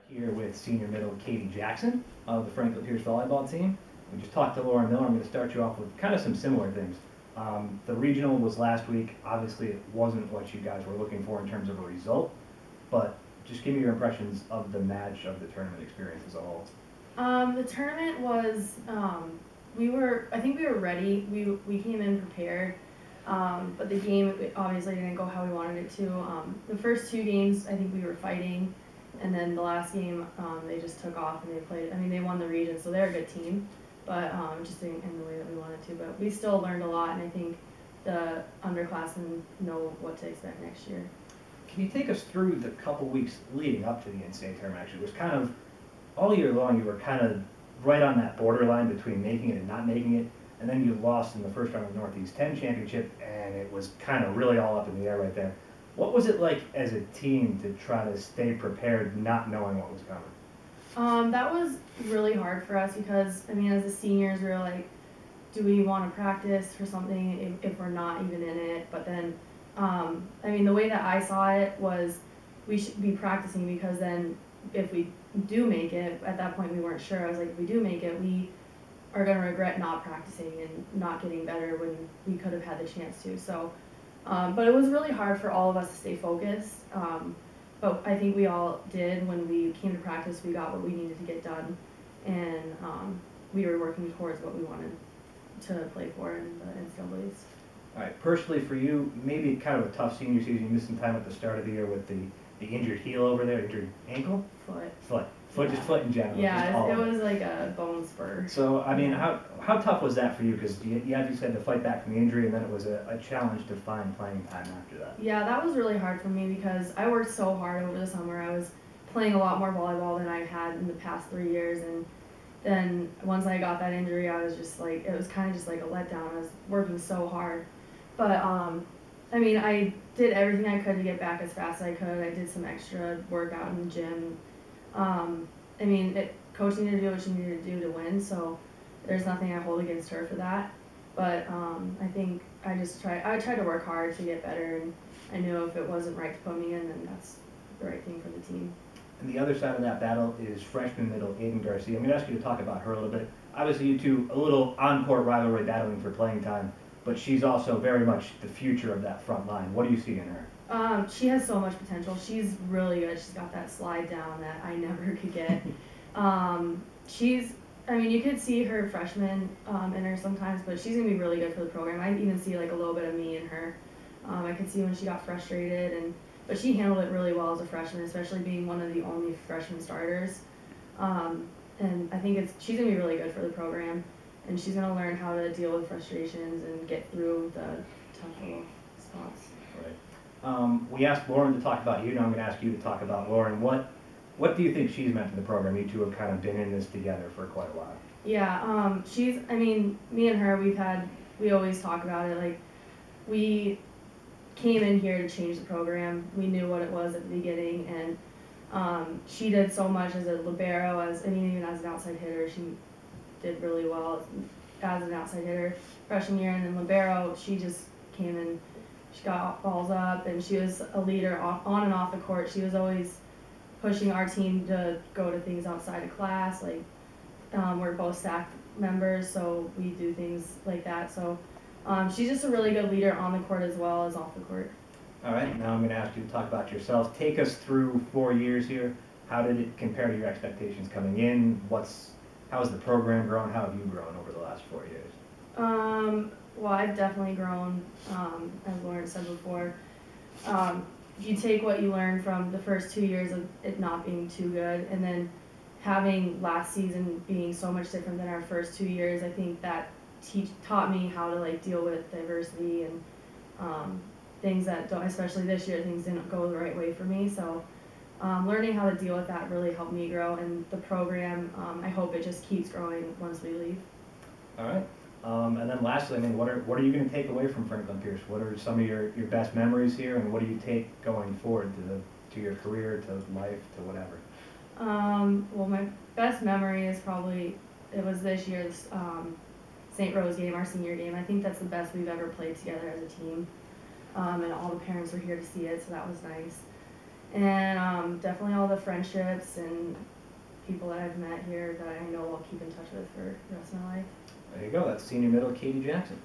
Here with senior middle Katie Jackson of the Franklin Pierce volleyball team. We just talked to Lauren Miller. I'm going to start you off with kind of some similar things. The regional was last week. Obviously, it wasn't what you guys were looking for in terms of a result, but just give me your impressions of the match, of the tournament experience as a whole. The tournament was, I think we were ready. We came in prepared, but the game obviously didn't go how we wanted it to. The first two games, I think we were fighting, and then the last game, they just took off and they played. I mean, they won the region, so they're a good team, but just didn't in the way that we wanted to. But we still learned a lot, and I think the underclassmen know what to expect next year. Can you take us through the couple weeks leading up to the NCAA tournament? Actually, it was kind of all year long. You were kind of right on that borderline between making it and not making it, and then you lost in the first round of the Northeast 10 championship, and it was kind of really all up in the air right there. What was it like as a team to try to stay prepared, not knowing what was coming? That was really hard for us because, I mean, as the seniors, we were like, do we want to practice for something if we're not even in it? But then, I mean, the way that I saw it was we should be practicing because then if we do make it, at that point we weren't sure. I was like, if we do make it, we are going to regret not practicing and not getting better when we could have had the chance to. So, but it was really hard for all of us to stay focused. But I think we all did. When we came to practice, we got what we needed to get done, and we were working towards what we wanted to play for in the NCAAs. All right, personally for you, maybe kind of a tough senior season. You missed some time at the start of the year with the injured heel over there, injured ankle? Foot. Yeah. Just foot in general. Yeah, it was like a bone spur. So, I mean, how tough was that for you? Because you had to fight back from the injury, and then it was a challenge to find playing time after that. Yeah, that was really hard for me because I worked so hard over the summer. I was playing a lot more volleyball than I had in the past 3 years, and then once I got that injury, I was just like, it was kind of just like a letdown. I was working so hard. But, I mean, I did everything I could to get back as fast as I could. I did some extra workout in the gym. I mean, coach needed to do what she needed to do to win, so there's nothing I hold against her for that. But I think I tried to work hard to get better, and I knew if it wasn't right to put me in, then that's the right thing for the team. And the other side of that battle is freshman middle Aiden Garcia. I'm going to ask you to talk about her a little bit. Obviously, you two, a little on-court rivalry battling for playing time, but she's also very much the future of that front line. What do you see in her? She has so much potential. She's really good. She's got that slide down that I never could get. I mean, you could see her freshman in her sometimes, but she's going to be really good for the program. I even see like a little bit of me in her. I could see when she got frustrated, but she handled it really well as a freshman, especially being one of the only freshman starters. And I think she's going to be really good for the program, and she's going to learn how to deal with frustrations and get through the tough little spots. Right. We asked Lauren to talk about you. Now I'm going to ask you to talk about Lauren. What do you think she's meant to the program? You two have kind of been in this together for quite a while. Yeah, I mean, me and her, we always talk about it. Like, we came in here to change the program. We knew what it was at the beginning, and she did so much as a libero, even as an outside hitter. She did really well as an outside hitter freshman year, and then libero, she just came in. She got balls up, and she was a leader on and off the court. She was always pushing our team to go to things outside of class. Like, we're both staff members, so we do things like that. So she's just a really good leader on the court as well as off the court. All right, now I'm going to ask you to talk about yourself. Take us through 4 years here. How did it compare to your expectations coming in? How has the program grown? How have you grown over the last 4 years? Well, I've definitely grown, as Lauren said before. If you take what you learned from the first 2 years of it not being too good, and then having last season being so much different than our first 2 years, I think that taught me how to like deal with diversity and things that don't, especially this year, things didn't go the right way for me. So learning how to deal with that really helped me grow, and the program, I hope it just keeps growing once we leave. All right. And then lastly, I mean, what are you going to take away from Franklin Pierce? What are some of your best memories here, and what do you take going forward to your career, to life, to whatever? Well, my best memory is probably, it was this year's St. Rose game, our senior game. I think that's the best we've ever played together as a team, and all the parents were here to see it, so that was nice. And definitely all the friendships and people that I've met here that I know I'll keep in touch with for the rest of my life. There you go, that's senior middle Katie Jackson.